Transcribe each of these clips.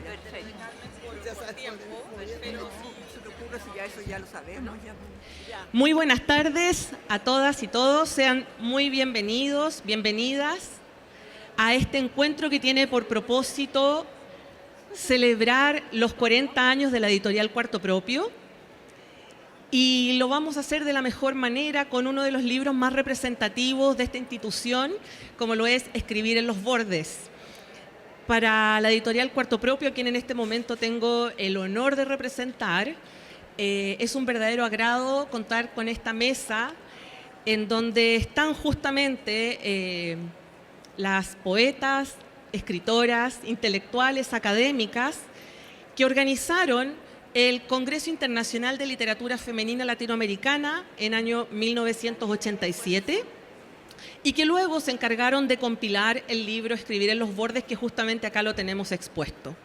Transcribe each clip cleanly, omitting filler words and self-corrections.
Perfecto. Por tiempo, pero Se te ocurre si ya eso ya lo sabemos. muy buenas tardes a todas y todos. Sean muy bienvenidos, bienvenidas a este encuentro que tiene por propósito celebrar los 40 años de la editorial Cuarto Propio. Y lo vamos a hacer de la mejor manera con uno de los libros más representativos de esta institución, como lo es Escribir en los Bordes. Para la editorial Cuarto Propio, a quien en este momento tengo el honor de representar, es un verdadero agrado contar con esta mesa en donde están justamente las poetas, escritoras, intelectuales, académicas que organizaron el Congreso Internacional de Literatura Femenina Latinoamericana en año 1987 y que luego se encargaron de compilar el libro Escribir en los Bordes, que justamente acá lo tenemos expuesto.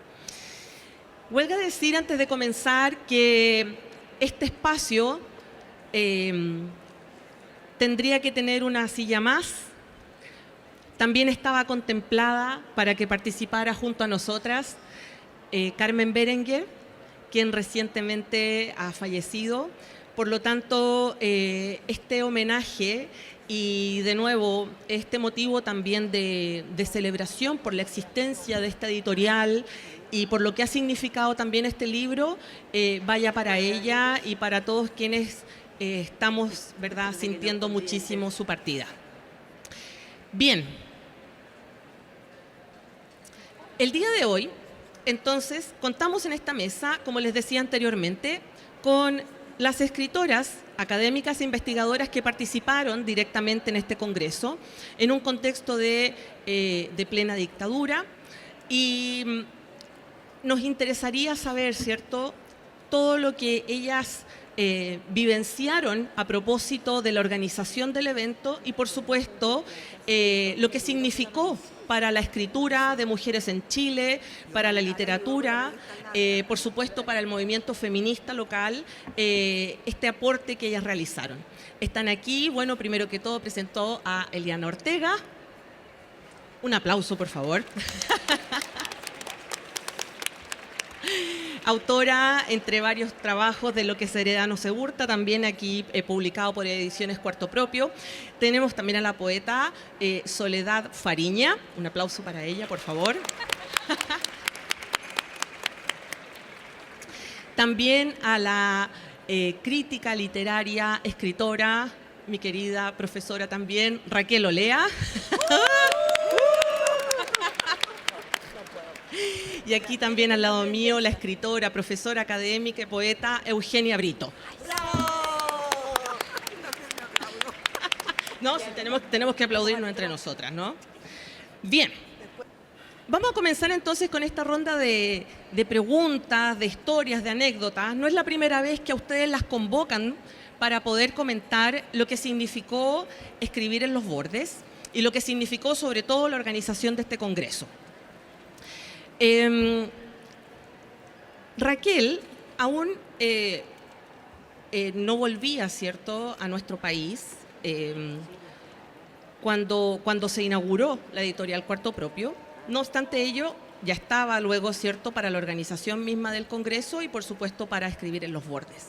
Huelga decir antes de comenzar que este espacio tendría que tener una silla más. También estaba contemplada para que participara junto a nosotras Carmen Berenguer, quien recientemente ha fallecido. Por lo tanto, este homenaje y de nuevo este motivo también de celebración por la existencia de esta editorial y por lo que ha significado también este libro, vaya para ella y para todos quienes estamos, ¿verdad?, sintiendo muchísimo su partida. Bien, el día de hoy, entonces, contamos en esta mesa, como les decía anteriormente, con las escritoras, académicas e investigadoras que participaron directamente en este congreso, en un contexto de plena dictadura, y nos interesaría saber, ¿cierto?, todo lo que ellas vivenciaron a propósito de la organización del evento y, por supuesto, lo que significó para la escritura de mujeres en Chile, para la literatura, por supuesto para el movimiento feminista local, este aporte que ellas realizaron. Están aquí, bueno, primero que todo presentó a Eliana Ortega. Un aplauso, por favor. Autora, entre varios trabajos, de Lo que se hereda no se hurta, también aquí publicado por Ediciones Cuarto Propio. Tenemos también a la poeta Soledad Fariña. Un aplauso para ella, por favor. También a la crítica literaria, escritora, mi querida profesora también, Raquel Olea. Y aquí también al lado mío la escritora, profesora académica y poeta Eugenia Brito. No, sí, tenemos que aplaudirnos entre nosotras, ¿no? Bien. Vamos a comenzar entonces con esta ronda de preguntas, de historias, de anécdotas. No es la primera vez que a ustedes las convocan para poder comentar lo que significó Escribir en los Bordes y lo que significó sobre todo la organización de este congreso. Raquel aún no volvía, ¿cierto?, a nuestro país cuando se inauguró la editorial Cuarto Propio. No obstante ello, ya estaba luego, ¿cierto?, para la organización misma del Congreso y, por supuesto, para Escribir en los Bordes.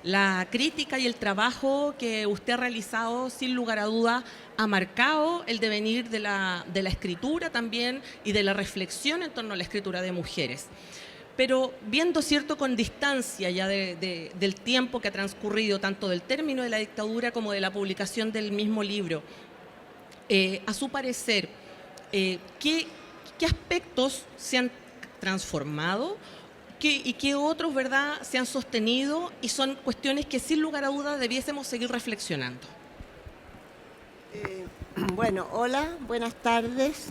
La crítica y el trabajo que usted ha realizado, sin lugar a duda, ha marcado el devenir de la escritura también y de la reflexión en torno a la escritura de mujeres. Pero viendo, ¿cierto?, con distancia ya del tiempo que ha transcurrido, tanto del término de la dictadura como de la publicación del mismo libro, a su parecer, ¿qué aspectos se han transformado y qué otros, ¿verdad?, se han sostenido y son cuestiones que sin lugar a dudas debiésemos seguir reflexionando? Bueno, hola, buenas tardes.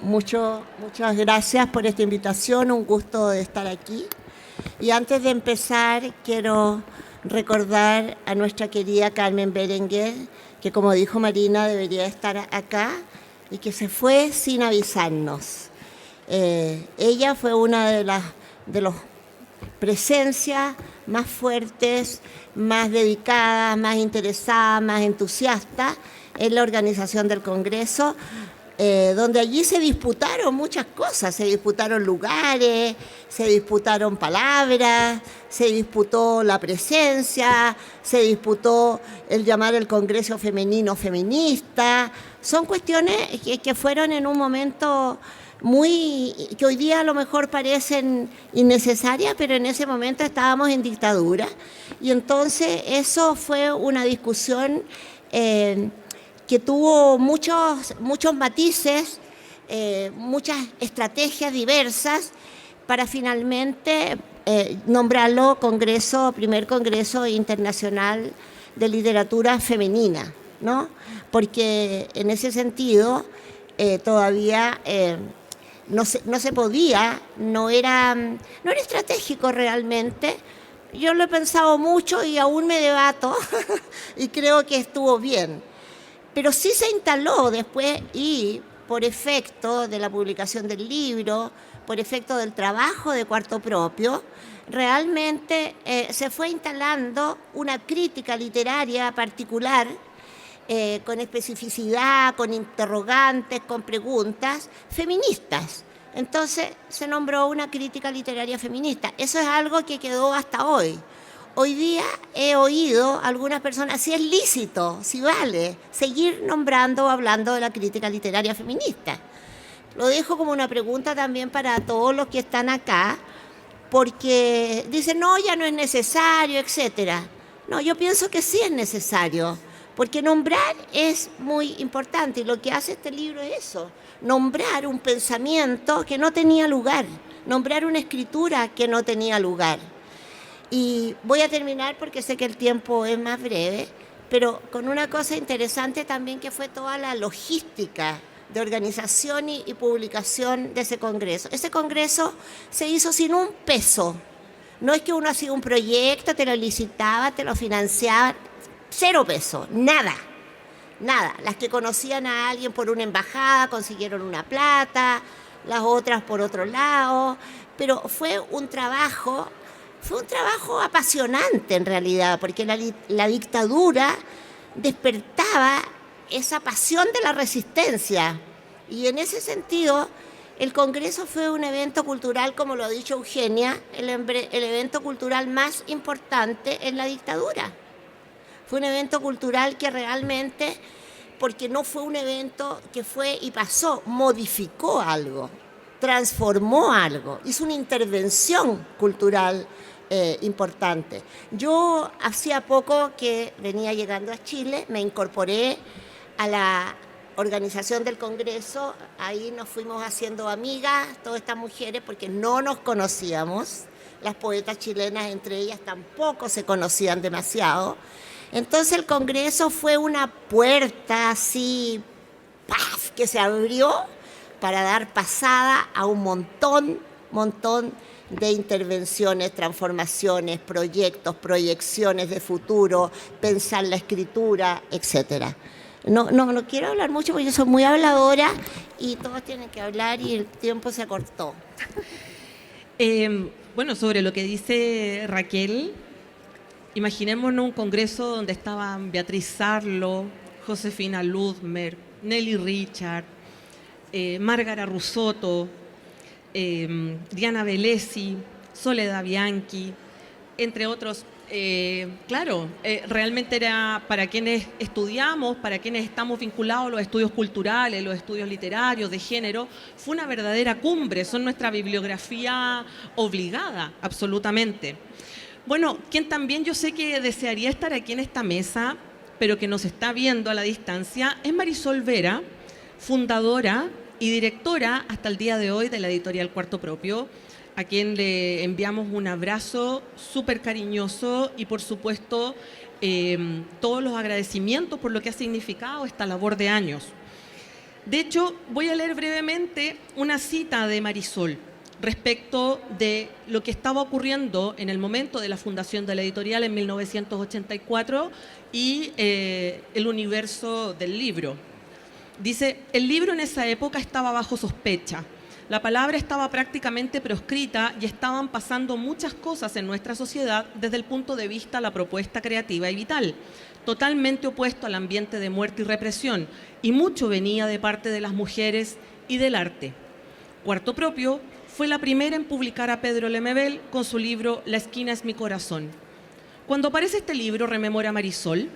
Muchas gracias por esta invitación, un gusto de estar aquí. Y antes de empezar, quiero recordar a nuestra querida Carmen Berenguer, que como dijo Marina, debería estar acá y que se fue sin avisarnos. Ella fue una de las presencias más fuertes, más dedicadas, más interesadas, más entusiastas en la organización del Congreso. donde allí se disputaron muchas cosas, se disputaron lugares, se disputaron palabras, se disputó la presencia, se disputó el llamar el Congreso Femenino feminista. Son cuestiones que fueron en un momento que hoy día a lo mejor parecen innecesarias, pero en ese momento estábamos en dictadura. Y entonces eso fue una discusión que tuvo muchos matices, muchas estrategias diversas para finalmente nombrarlo primer Congreso Internacional de Literatura Femenina, ¿no? Porque en ese sentido todavía no se podía, no era estratégico realmente. Yo lo he pensado mucho y aún me debato y creo que estuvo bien. Pero sí se instaló después y por efecto de la publicación del libro, por efecto del trabajo de Cuarto Propio, realmente se fue instalando una crítica literaria particular, con especificidad, con interrogantes, con preguntas feministas. Entonces se nombró una crítica literaria feminista. Eso es algo que quedó hasta hoy. Hoy día he oído a algunas personas, si es lícito, si vale, seguir nombrando o hablando de la crítica literaria feminista. Lo dejo como una pregunta también para todos los que están acá, porque dicen, no, ya no es necesario, etcétera. No, yo pienso que sí es necesario, porque nombrar es muy importante y lo que hace este libro es eso, nombrar un pensamiento que no tenía lugar, nombrar una escritura que no tenía lugar. Y voy a terminar porque sé que el tiempo es más breve, pero con una cosa interesante también que fue toda la logística de organización y publicación de ese congreso. Ese congreso se hizo sin un peso. No es que uno hacía un proyecto, te lo licitaba, te lo financiaba, 0 pesos, nada. Las que conocían a alguien por una embajada consiguieron una plata, las otras por otro lado, pero fue un trabajo apasionante en realidad, porque la dictadura despertaba esa pasión de la resistencia. Y en ese sentido, el Congreso fue un evento cultural, como lo ha dicho Eugenia, el evento cultural más importante en la dictadura. Fue un evento cultural que realmente, porque no fue un evento que fue y pasó, modificó algo, transformó algo, hizo una intervención cultural importante. Yo hacía poco que venía llegando a Chile, me incorporé a la organización del Congreso, ahí nos fuimos haciendo amigas, todas estas mujeres, porque no nos conocíamos, las poetas chilenas entre ellas tampoco se conocían demasiado. Entonces el Congreso fue una puerta así, ¡paf!, que se abrió para dar pasada a un montón de intervenciones, transformaciones, proyectos, proyecciones de futuro, pensar la escritura, etcétera. No quiero hablar mucho porque yo soy muy habladora y todos tienen que hablar y el tiempo se acortó. Bueno, sobre lo que dice Raquel, imaginémonos un congreso donde estaban Beatriz Sarlo, Josefina Ludmer, Nelly Richard, Márgara Russotto, Diana Velesi, Soledad Bianchi, entre otros. Realmente era para quienes estudiamos, para quienes estamos vinculados a los estudios culturales, los estudios literarios, de género, fue una verdadera cumbre, son nuestra bibliografía obligada, absolutamente. Bueno, quien también yo sé que desearía estar aquí en esta mesa, pero que nos está viendo a la distancia, es Marisol Vera, fundadora y directora hasta el día de hoy de la editorial Cuarto Propio, a quien le enviamos un abrazo súper cariñoso y, por supuesto, todos los agradecimientos por lo que ha significado esta labor de años. De hecho, voy a leer brevemente una cita de Marisol respecto de lo que estaba ocurriendo en el momento de la fundación de la editorial en 1984 y el universo del libro. Dice, el libro en esa época estaba bajo sospecha. La palabra estaba prácticamente proscrita y estaban pasando muchas cosas en nuestra sociedad desde el punto de vista de la propuesta creativa y vital, totalmente opuesto al ambiente de muerte y represión, y mucho venía de parte de las mujeres y del arte. Cuarto Propio fue la primera en publicar a Pedro Lemebel con su libro La esquina es mi corazón. Cuando aparece este libro, rememora a Marisol,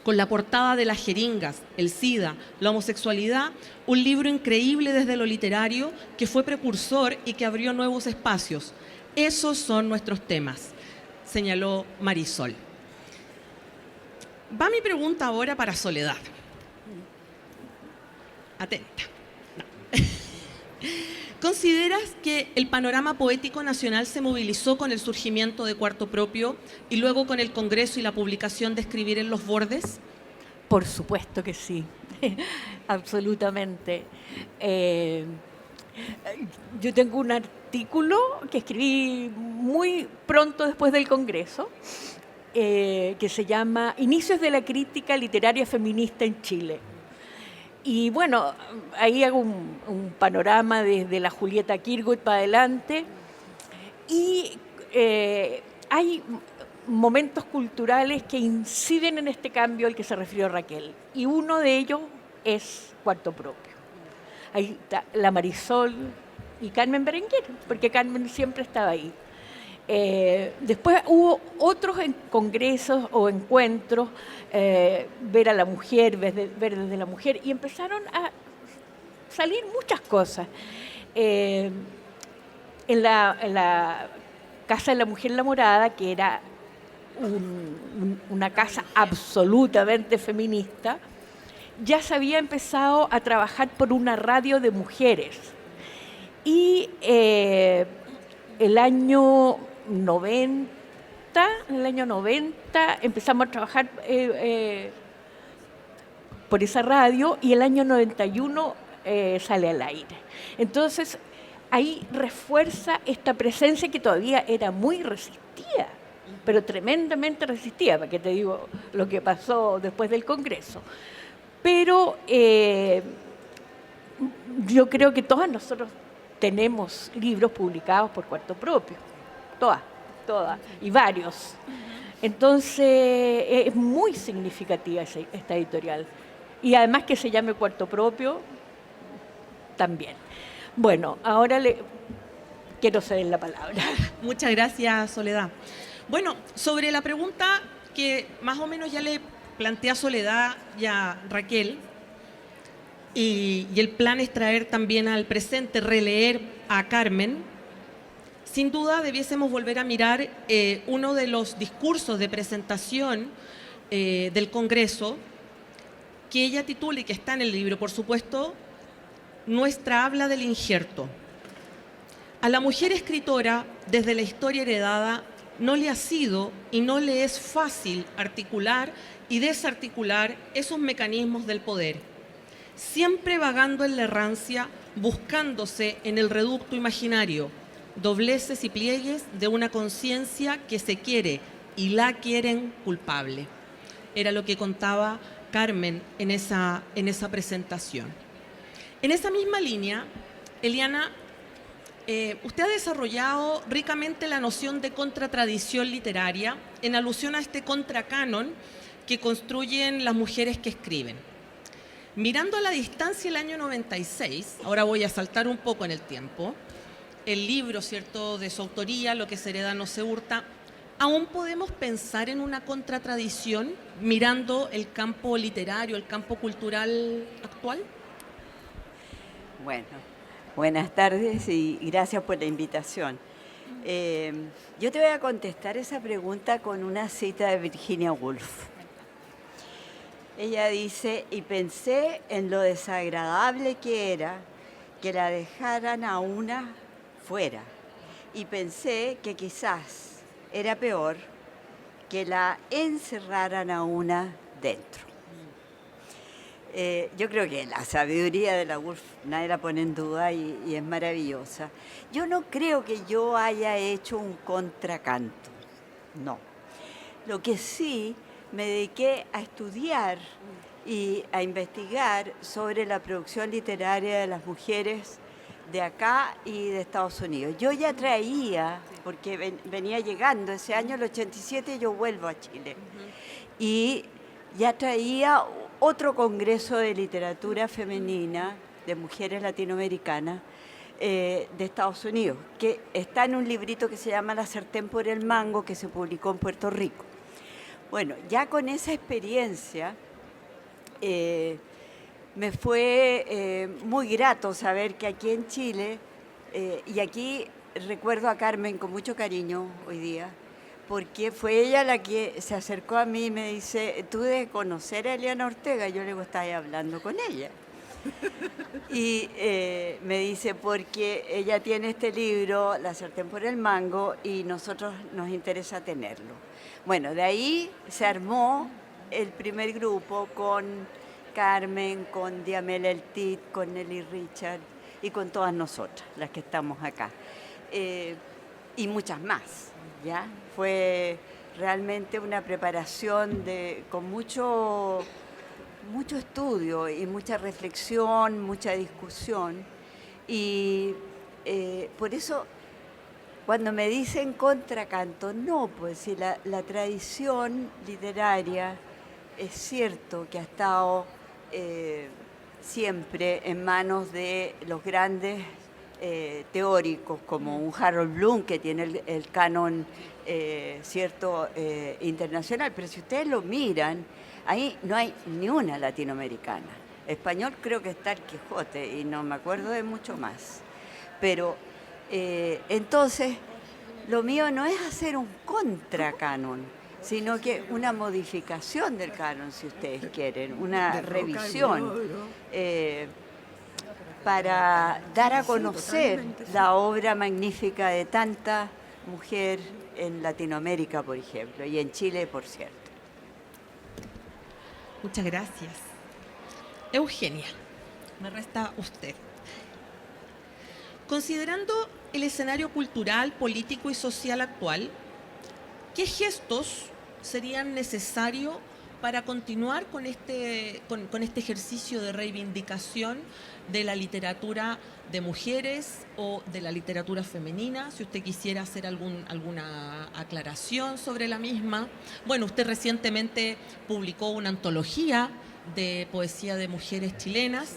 con la portada de las jeringas, el SIDA, la homosexualidad, un libro increíble desde lo literario que fue precursor y que abrió nuevos espacios. Esos son nuestros temas, señaló Marisol. Va mi pregunta ahora para Soledad. Atenta. No. ¿Consideras que el panorama poético nacional se movilizó con el surgimiento de Cuarto Propio y luego con el Congreso y la publicación de Escribir en los Bordes? Por supuesto que sí, absolutamente. Yo tengo un artículo que escribí muy pronto después del Congreso, que se llama Inicios de la crítica literaria feminista en Chile. Y bueno, ahí hago un panorama desde la Julieta Kirgut para adelante. Y hay momentos culturales que inciden en este cambio al que se refirió Raquel. Y uno de ellos es Cuarto Propio. Ahí está la Marisol y Carmen Berenguer, porque Carmen siempre estaba ahí. Después hubo otros congresos o encuentros, ver a la mujer, ver desde la mujer, y empezaron a salir muchas cosas. En la Casa de la Mujer La Morada, que era una casa absolutamente feminista, ya se había empezado a trabajar por una radio de mujeres. Y el año 90 empezamos a trabajar por esa radio y el año 91 sale al aire. Entonces, ahí refuerza esta presencia que todavía era muy resistida, pero tremendamente resistida, para que te digo lo que pasó después del Congreso. Pero yo creo que todas nosotros tenemos libros publicados por Cuarto Propio. Todas, y varios. Entonces, es muy significativa esta editorial. Y además que se llame Cuarto Propio, también. Bueno, ahora quiero ceder la palabra. Muchas gracias, Soledad. Bueno, sobre la pregunta que más o menos ya le planteé a Soledad y a Raquel, y el plan es traer también al presente, releer a Carmen. Sin duda debiésemos volver a mirar uno de los discursos de presentación del Congreso, que ella titula y que está en el libro, por supuesto, Nuestra habla del injerto. A la mujer escritora, desde la historia heredada, no le ha sido y no le es fácil articular y desarticular esos mecanismos del poder, siempre vagando en la errancia, buscándose en el reducto imaginario, dobleces y pliegues de una conciencia que se quiere y la quieren culpable. Era lo que contaba Carmen en esa presentación. En esa misma línea, Eliana, usted ha desarrollado ricamente la noción de contratradición literaria en alusión a este contracanon que construyen las mujeres que escriben. Mirando a la distancia el año 96, ahora voy a saltar un poco en el tiempo, el libro, ¿cierto?, de su autoría, Lo que se hereda no se hurta, ¿aún podemos pensar en una contratradición mirando el campo literario, el campo cultural actual? Bueno, buenas tardes y gracias por la invitación. Yo te voy a contestar esa pregunta con una cita de Virginia Woolf. Ella dice, y pensé en lo desagradable que era que la dejaran a una fuera, y pensé que quizás era peor que la encerraran a una dentro. Yo creo que la sabiduría de la Woolf nadie la pone en duda y es maravillosa. Yo no creo que yo haya hecho un contracanto, no. Lo que sí me dediqué a estudiar y a investigar sobre la producción literaria de las mujeres de acá y de Estados Unidos. Yo ya traía, porque venía llegando, ese año, el 87, yo vuelvo a Chile. Y ya traía otro congreso de literatura femenina de mujeres latinoamericanas de Estados Unidos, que está en un librito que se llama La sartén por el mango, que se publicó en Puerto Rico. Bueno, ya con esa experiencia me fue muy grato saber que aquí en Chile, y aquí recuerdo a Carmen con mucho cariño hoy día, porque fue ella la que se acercó a mí y me dice, tú debes conocer a Eliana Ortega. Yo le digo, estaba hablando con ella. Y me dice, porque ella tiene este libro, La sartén por el mango, y nosotros nos interesa tenerlo. Bueno, de ahí se armó el primer grupo con Carmen, con Diamela Eltit, con Nelly Richard y con todas nosotras, las que estamos acá. Y muchas más, ¿ya? Fue realmente una preparación con mucho estudio y mucha reflexión, mucha discusión. Y por eso, cuando me dicen contracanto, no, pues si la tradición literaria es cierto que ha estado siempre en manos de los grandes teóricos, como un Harold Bloom, que tiene el canon cierto internacional, pero si ustedes lo miran, ahí no hay ni una latinoamericana. Español creo que está el Quijote y no me acuerdo de mucho más. Pero entonces lo mío no es hacer un contracanon, sino que una modificación del canon, si ustedes quieren, una revisión para dar a conocer la obra magnífica de tanta mujer en Latinoamérica, por ejemplo, y en Chile, por cierto. Muchas gracias. Eugenia, me resta usted. Considerando el escenario cultural, político y social actual, ¿qué gestos serían necesarios para continuar con este ejercicio de reivindicación de la literatura de mujeres o de la literatura femenina? Si usted quisiera hacer alguna aclaración sobre la misma. Bueno, usted recientemente publicó una antología de poesía de mujeres chilenas,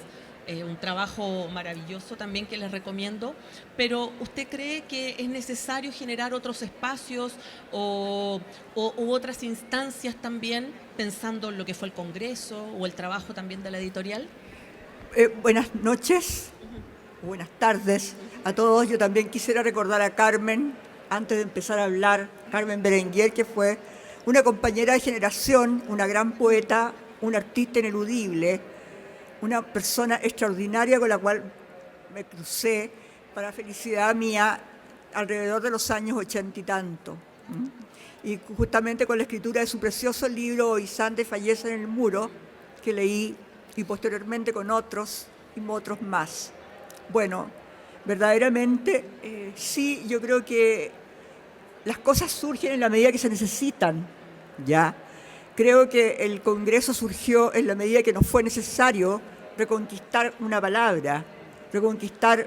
un trabajo maravilloso también que les recomiendo, pero ¿usted cree que es necesario generar otros espacios u otras instancias también, pensando en lo que fue el Congreso o el trabajo también de la editorial? Buenas noches, buenas tardes a todos. Yo también quisiera recordar a Carmen, antes de empezar a hablar, Carmen Berenguer, que fue una compañera de generación, una gran poeta, una artista ineludible, una persona extraordinaria con la cual me crucé para felicidad mía alrededor de los años 80 y tanto. Y justamente con la escritura de su precioso libro Isande fallece en el muro, que leí, y posteriormente con otros y otros más. Bueno, verdaderamente sí, yo creo que las cosas surgen en la medida que se necesitan, ¿ya? Creo que el Congreso surgió en la medida que nos fue necesario reconquistar una palabra, reconquistar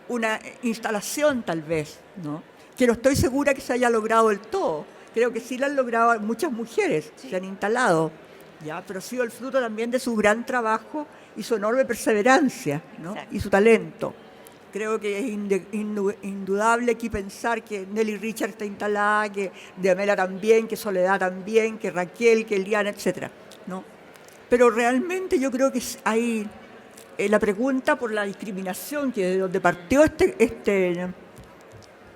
una instalación tal vez, ¿no? Que no estoy segura que se haya logrado del todo. Creo que sí lo han logrado muchas mujeres, sí. Se han instalado, ¿ya? Pero ha sido el fruto también de su gran trabajo y su enorme perseverancia, ¿no? Y su talento. Creo que es indudable aquí pensar que Nelly Richard está instalada, que Diamela también, que Soledad también, que Raquel, que Eliana, etc., ¿no? Pero realmente yo creo que hay la pregunta por la discriminación, que de donde partió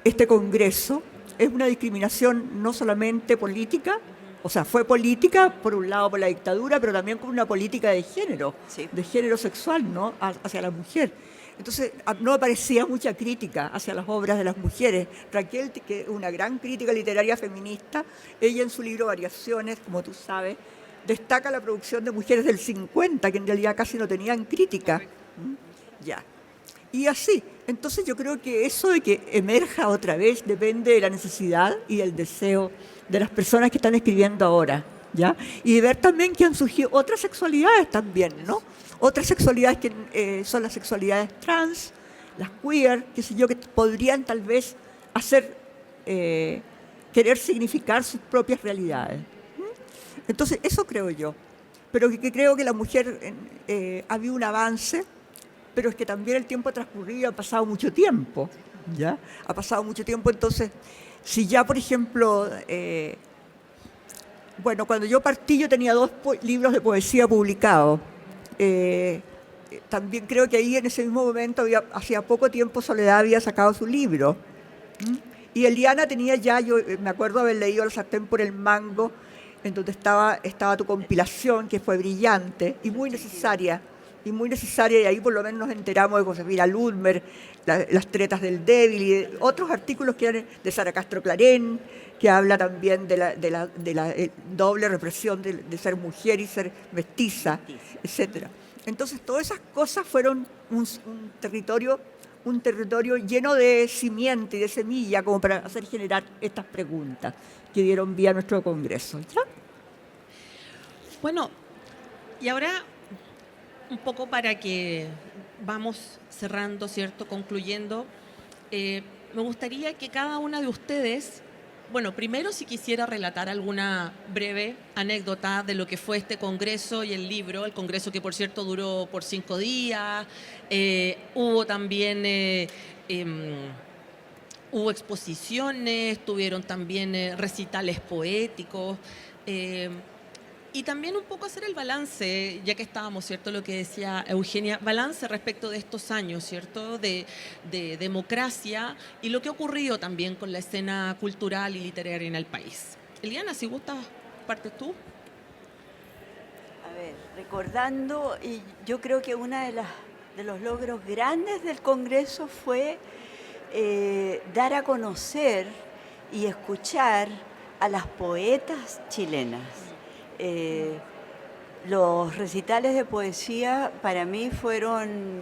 este Congreso, es una discriminación no solamente política, o sea, fue política, por un lado por la dictadura, pero también con una política de género, sí, de género sexual, ¿no? Hacia la mujer. Entonces, no me parecía mucha crítica hacia las obras de las mujeres. Raquel, que es una gran crítica literaria feminista, ella en su libro Variaciones, como tú sabes, destaca la producción de mujeres del 50, que en realidad casi no tenían crítica. Ya. Y así. Entonces yo creo que eso de que emerja otra vez depende de la necesidad y del deseo de las personas que están escribiendo ahora, ¿ya? Y de ver también que han surgido otras sexualidades también, ¿no? Otras sexualidades que son las sexualidades trans, las queer, qué sé yo, que podrían tal vez hacer, querer significar sus propias realidades. Entonces, eso creo yo. Pero que creo que la mujer ha habido un avance, pero es que también el tiempo ha transcurrido, ha pasado mucho tiempo, ¿ya? Ha pasado mucho tiempo, entonces, si ya, por ejemplo, bueno, cuando yo partí yo tenía 2 libros de poesía publicados. También creo que ahí en ese mismo momento, hacía poco tiempo, Soledad había sacado su libro. Y Eliana tenía ya, yo me acuerdo haber leído El sartén por el mango, en donde estaba tu compilación, que fue brillante y muy necesaria, y ahí por lo menos nos enteramos de Josefina Ludmer, las tretas del débil, y de otros artículos que eran de Sara Castro Clarén, que habla también de la doble represión de ser mujer y ser mestiza, etcétera. Entonces todas esas cosas fueron un territorio lleno de simiente y de semilla como para hacer generar estas preguntas que dieron vía a nuestro Congreso. ¿Ya? Bueno, y ahora un poco para que vamos cerrando, ¿cierto? Concluyendo, me gustaría que cada una de ustedes, bueno, primero si quisiera relatar alguna breve anécdota de lo que fue este congreso y el libro, el congreso que por cierto duró por 5 días, hubo también hubo exposiciones, tuvieron también recitales poéticos, y también un poco hacer el balance, ya que estábamos, ¿cierto? Lo que decía Eugenia, balance respecto de estos años, ¿cierto? De democracia y lo que ha ocurrido también con la escena cultural y literaria en el país. Eliana, si gustas, partes tú. A ver, recordando, y yo creo que uno de los logros grandes del Congreso fue dar a conocer y escuchar a las poetas chilenas. Los recitales de poesía para mí fueron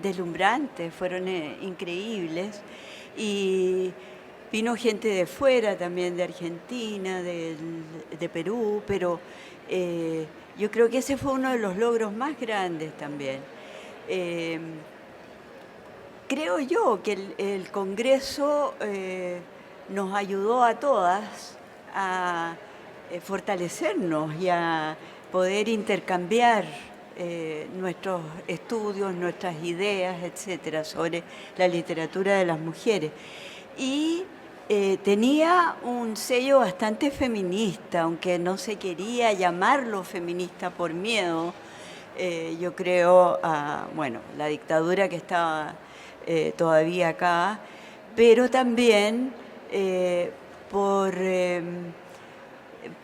deslumbrantes, fueron increíbles, y vino gente de fuera también, de Argentina, de Perú, pero yo creo que ese fue uno de los logros más grandes también. Creo yo que el Congreso nos ayudó a todas a fortalecernos y a poder intercambiar nuestros estudios, nuestras ideas, etcétera, sobre la literatura de las mujeres. Y tenía un sello bastante feminista, aunque no se quería llamarlo feminista por miedo, yo creo, a la dictadura que estaba todavía acá, pero también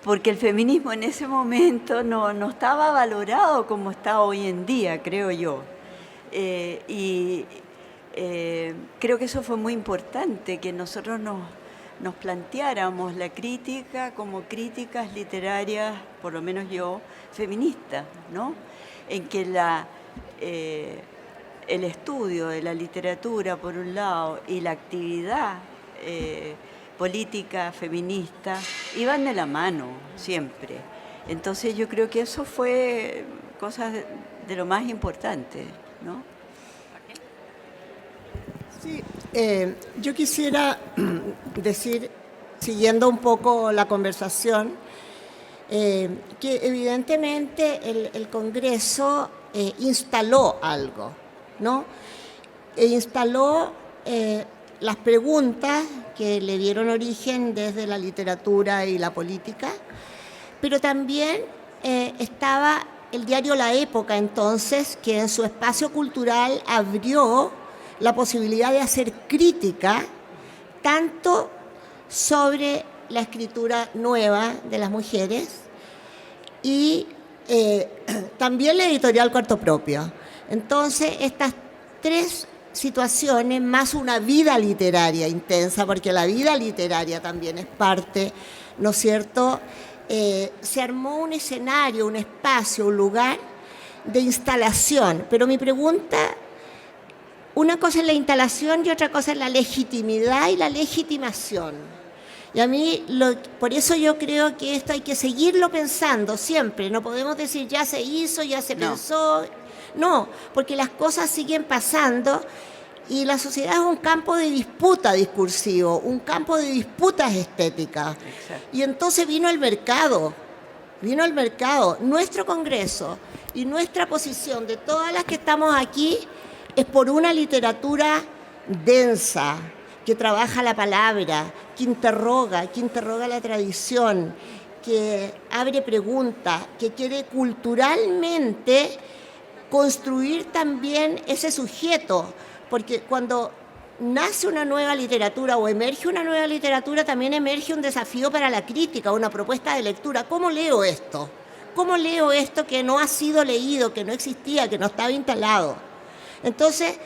porque el feminismo en ese momento no estaba valorado como está hoy en día, creo yo. Creo que eso fue muy importante, que nosotros nos planteáramos la crítica como críticas literarias, por lo menos yo, feministas, ¿no? En que el estudio de la literatura, por un lado, y la actividad política feminista iban de la mano siempre. Entonces yo creo que eso fue cosas de lo más importante, ¿no? Sí, yo quisiera decir, siguiendo un poco la conversación, que evidentemente el Congreso instaló algo, ¿no? Instaló las preguntas que le dieron origen desde la literatura y la política, pero también estaba el diario La Época entonces, que en su espacio cultural abrió la posibilidad de hacer crítica tanto sobre la escritura nueva de las mujeres y también la editorial Cuarto Propio. Entonces, estas 3 situaciones, más una vida literaria intensa, porque la vida literaria también es parte, ¿no es cierto? Se armó un escenario, un espacio, un lugar de instalación. Pero mi pregunta, una cosa es la instalación y otra cosa es la legitimidad y la legitimación. Y a mí, por eso yo creo que esto hay que seguirlo pensando siempre. No podemos decir ya se hizo, ya se pensó. No, porque las cosas siguen pasando Y la sociedad es un campo de disputa discursivo, un campo de disputas estéticas. Exacto. Y entonces vino el mercado, nuestro Congreso y nuestra posición de todas las que estamos aquí es por una literatura densa, que trabaja la palabra, que interroga la tradición, que abre preguntas, que quiere culturalmente construir también ese sujeto, porque cuando nace una nueva literatura o emerge una nueva literatura, también emerge un desafío para la crítica, una propuesta de lectura. ¿Cómo leo esto? ¿Cómo leo esto que no ha sido leído, que no existía, que no estaba instalado? Entonces,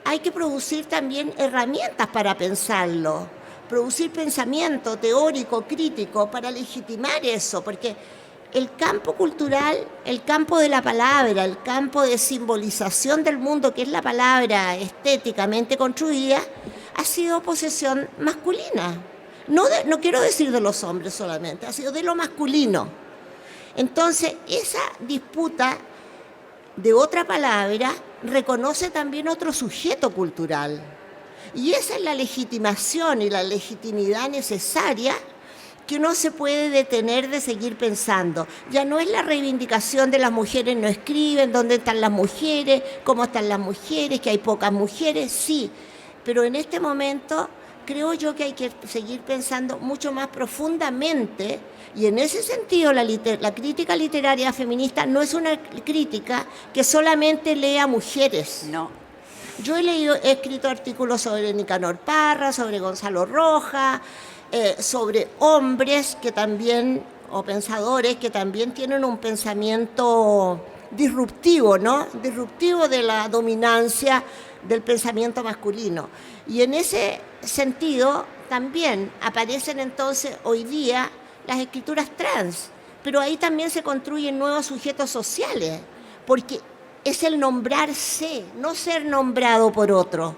hay que producir también herramientas para pensarlo, producir pensamiento teórico, crítico, para legitimar eso, porque el campo cultural, el campo de la palabra, el campo de simbolización del mundo, que es la palabra estéticamente construida, ha sido posesión masculina. No quiero decir de los hombres solamente, ha sido de lo masculino. Entonces, esa disputa de otra palabra reconoce también otro sujeto cultural. Y esa es la legitimación y la legitimidad necesaria que no se puede detener de seguir pensando. Ya no es la reivindicación de las mujeres no escriben, dónde están las mujeres, cómo están las mujeres, que hay pocas mujeres, sí. Pero en este momento creo yo que hay que seguir pensando mucho más profundamente, y en ese sentido la crítica literaria feminista no es una crítica que solamente lea mujeres. No. Yo he escrito artículos sobre Nicanor Parra, sobre Gonzalo Rojas, sobre hombres que también, o pensadores que también tienen un pensamiento disruptivo, ¿no? Disruptivo de la dominancia del pensamiento masculino. Y en ese sentido también aparecen entonces hoy día las escrituras trans, pero ahí también se construyen nuevos sujetos sociales, porque es el nombrarse, no ser nombrado por otro.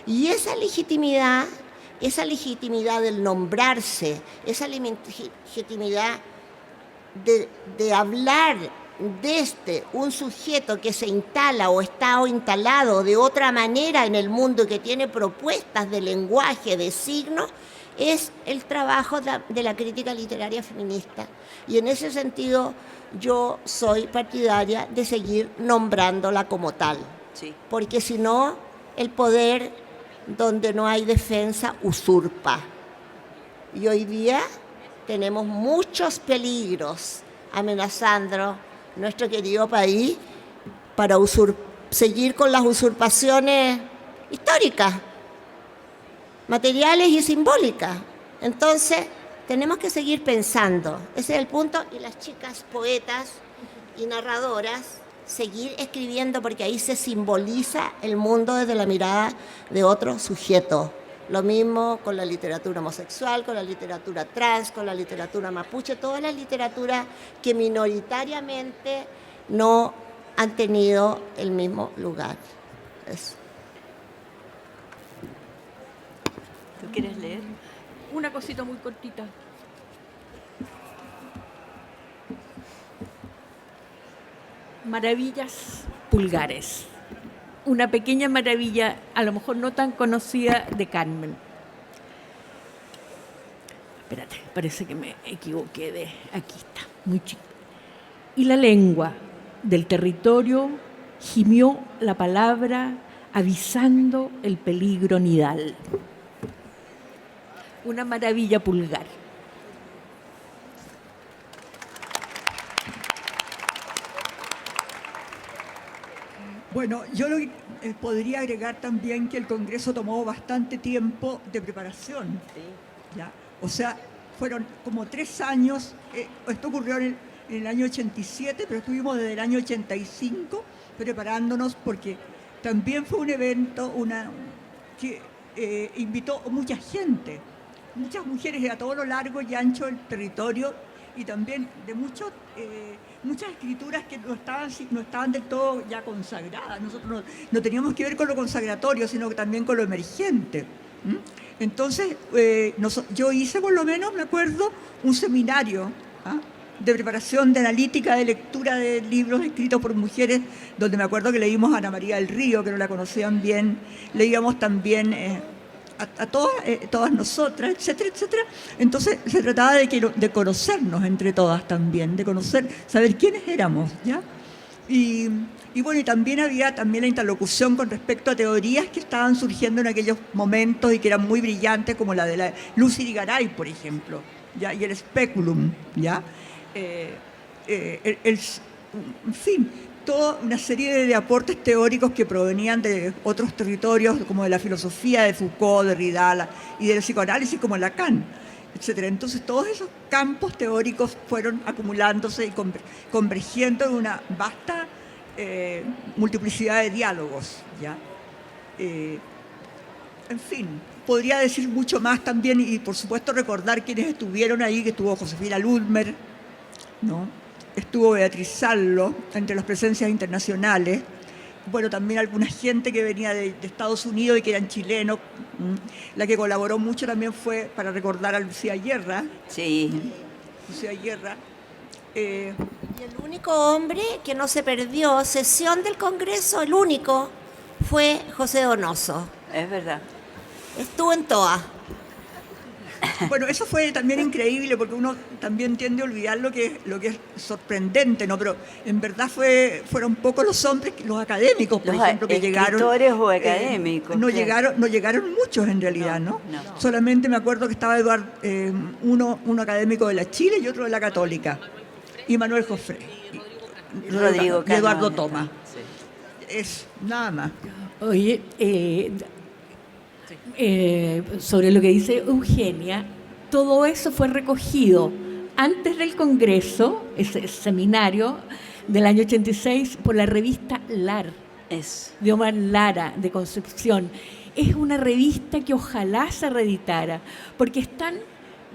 Y esa legitimidad del nombrarse, esa legitimidad de hablar desde un sujeto que se instala o está instalado de otra manera en el mundo y que tiene propuestas de lenguaje, de signos, es el trabajo de la crítica literaria feminista. Y en ese sentido yo soy partidaria de seguir nombrándola como tal. Sí. Porque si no, el poder donde no hay defensa usurpa. Y hoy día tenemos muchos peligros amenazando nuestro querido país para seguir con las usurpaciones históricas, materiales y simbólicas. Entonces, tenemos que seguir pensando. Ese es el punto. Y las chicas poetas y narradoras, seguir escribiendo, porque ahí se simboliza el mundo desde la mirada de otro sujeto. Lo mismo con la literatura homosexual, con la literatura trans, con la literatura mapuche, todas las literaturas que minoritariamente no han tenido el mismo lugar. Eso. ¿Tú quieres leer? Una cosita muy cortita. Maravillas pulgares. Una pequeña maravilla, a lo mejor no tan conocida, de Carmen. Espérate, parece que me equivoqué de... Aquí está, muy chico. Y la lengua del territorio gimió la palabra avisando el peligro nidal. Una maravilla pulgar. Bueno, yo lo que podría agregar también que el Congreso tomó bastante tiempo de preparación. ¿Ya? O sea, fueron como 3 años, esto ocurrió en el año 87, pero estuvimos desde el año 85 preparándonos, porque también fue un evento que invitó a mucha gente, muchas mujeres a todo lo largo y ancho del territorio, y también de muchas escrituras que no estaban del todo ya consagradas. Nosotros no teníamos que ver con lo consagratorio, sino que también con lo emergente. Entonces, yo hice, por lo menos, me acuerdo, un seminario de preparación, de analítica, de lectura de libros escritos por mujeres, donde me acuerdo que leímos a Ana María del Río, que no la conocían bien, leíamos también a todas nosotras, etcétera, etcétera. Entonces se trataba de conocernos entre todas también, de conocer, saber quiénes éramos, ¿ya? Y bueno, y también había la interlocución con respecto a teorías que estaban surgiendo en aquellos momentos y que eran muy brillantes, como la de la Lucy Irigaray, por ejemplo, ¿ya? Y el speculum, ¿ya? En fin, toda una serie de aportes teóricos que provenían de otros territorios, como de la filosofía de Foucault, de Derrida y del psicoanálisis como Lacan, etcétera. Entonces todos esos campos teóricos fueron acumulándose y convergiendo en una vasta multiplicidad de diálogos, ¿ya? En fin, podría decir mucho más también y por supuesto recordar quienes estuvieron ahí, que estuvo Josefina Ludmer, ¿no? Estuvo Beatriz Sallo, entre las presencias internacionales. Bueno, también alguna gente que venía de Estados Unidos y que eran chilenos. La que colaboró mucho también fue, para recordar, a Lucía Guerra. Sí. Lucía Guerra. Y el único hombre que no se perdió sesión del Congreso, el único, fue José Donoso. Es verdad. Estuvo en todas. Bueno, eso fue también increíble porque uno también tiende a olvidar lo que es sorprendente, ¿no? Pero en verdad fueron pocos los hombres, los académicos, por ejemplo, que llegaron. Escritores o académicos. No llegaron muchos en realidad, ¿no? Solamente me acuerdo que estaba uno académico de la Chile y otro de la Católica, y Manuel Jofré, Rodrigo y Eduardo Canón, Toma. sí. Es nada más. Oye, sobre lo que dice Eugenia, todo eso fue recogido antes del Congreso, ese seminario del año 86, por la revista LAR, de Omar Lara, de Concepción. Es una revista que ojalá se reeditara, porque están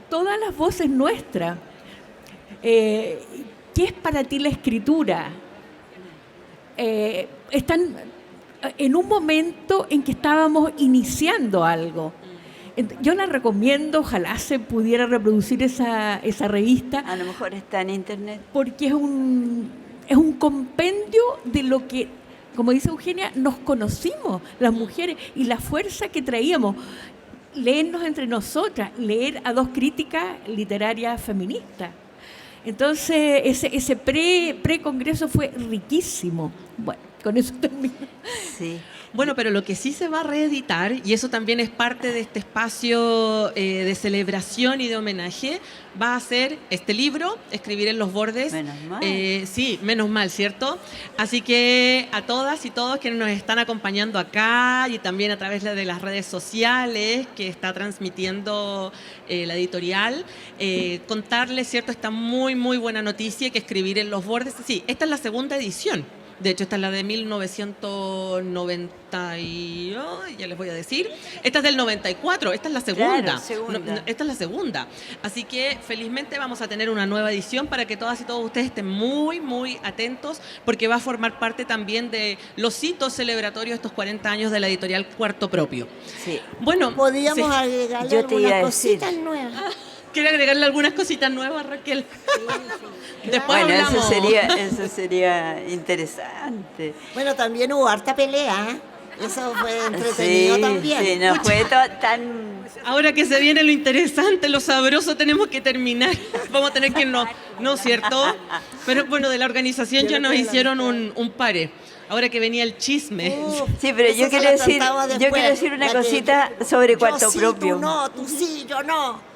todas las voces nuestras. ¿Qué es para ti la escritura? Están en un momento en que estábamos iniciando algo. Yo la recomiendo, ojalá se pudiera reproducir esa revista. A lo mejor está en internet. Porque es un compendio de lo que, como dice Eugenia, nos conocimos, las mujeres, y la fuerza que traíamos. Leernos entre nosotras, leer a dos críticas literarias feministas. Entonces, ese pre-congreso fue riquísimo. Bueno, con eso termino. Sí. Bueno, pero lo que sí se va a reeditar, y eso también es parte de este espacio de celebración y de homenaje, va a ser este libro, Escribir en los bordes. Menos mal. Sí, menos mal, ¿cierto? Así que a todas y todos quienes nos están acompañando acá y también a través de las redes sociales que está transmitiendo la editorial, contarles, ¿cierto?, esta muy, muy buena noticia, que Escribir en los bordes, sí, esta es la segunda edición. De hecho, esta es la de 1990 y... ya les voy a decir. Esta es del 94, esta es la segunda. Claro, segunda. No, esta es la segunda. Así que felizmente vamos a tener una nueva edición para que todas y todos ustedes estén muy, muy atentos, porque va a formar parte también de los hitos celebratorios de estos 40 años de la editorial Cuarto Propio. Sí. Bueno, Podríamos sí. agregarle Yo te iba a algunas decir. cositas nuevas. ¿Quiere agregarle algunas cositas nuevas, Raquel? Después Bueno, hablamos. eso sería interesante. Bueno, también hubo harta pelea, ¿eh? Eso fue entretenido también. Sí, no fue tan... Ahora que se viene lo interesante, lo sabroso, tenemos que terminar. Vamos a tener que no, ¿cierto? Pero bueno, de la organización ya nos hicieron un pare. Ahora que venía el chisme. Sí, pero yo quiero decir una cosita sobre Cuarto Propio. Tú no, tú sí, yo no.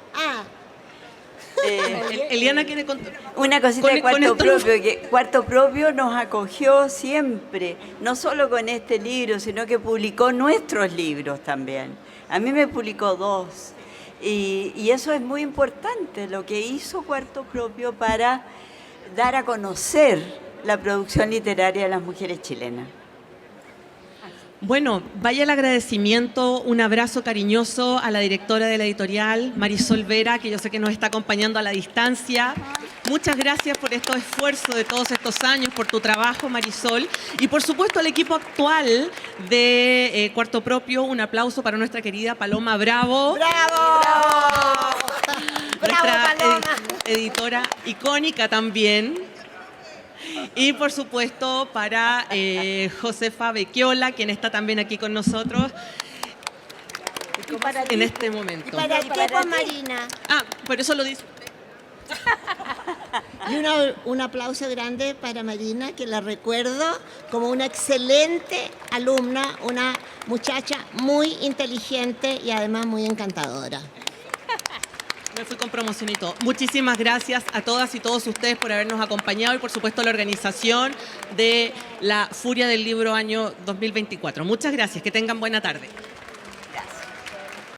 Eliana quiere contar. Una cosita de Cuarto esto Propio, que Cuarto Propio nos acogió siempre, no solo con este libro, sino que publicó nuestros libros también. A mí me publicó 2. Y eso es muy importante, lo que hizo Cuarto Propio para dar a conocer la producción literaria de las mujeres chilenas. Bueno, vaya el agradecimiento, un abrazo cariñoso a la directora de la editorial, Marisol Vera, que yo sé que nos está acompañando a la distancia. Muchas gracias por estos esfuerzos de todos estos años, por tu trabajo, Marisol. Y por supuesto al equipo actual de Cuarto Propio, un aplauso para nuestra querida Paloma Bravo. ¡Bravo! nuestra editora icónica también. Y por supuesto para Josefa Becchiola, quien está también aquí con nosotros en este momento. ¿Y para qué, pues, Marina? Ah, por eso lo dice. Y un aplauso grande para Marina, que la recuerdo como una excelente alumna, una muchacha muy inteligente y además muy encantadora. Me fui con promoción y todo. Muchísimas gracias a todas y todos ustedes por habernos acompañado y por supuesto a la organización de la Furia del Libro año 2024. Muchas gracias, que tengan buena tarde.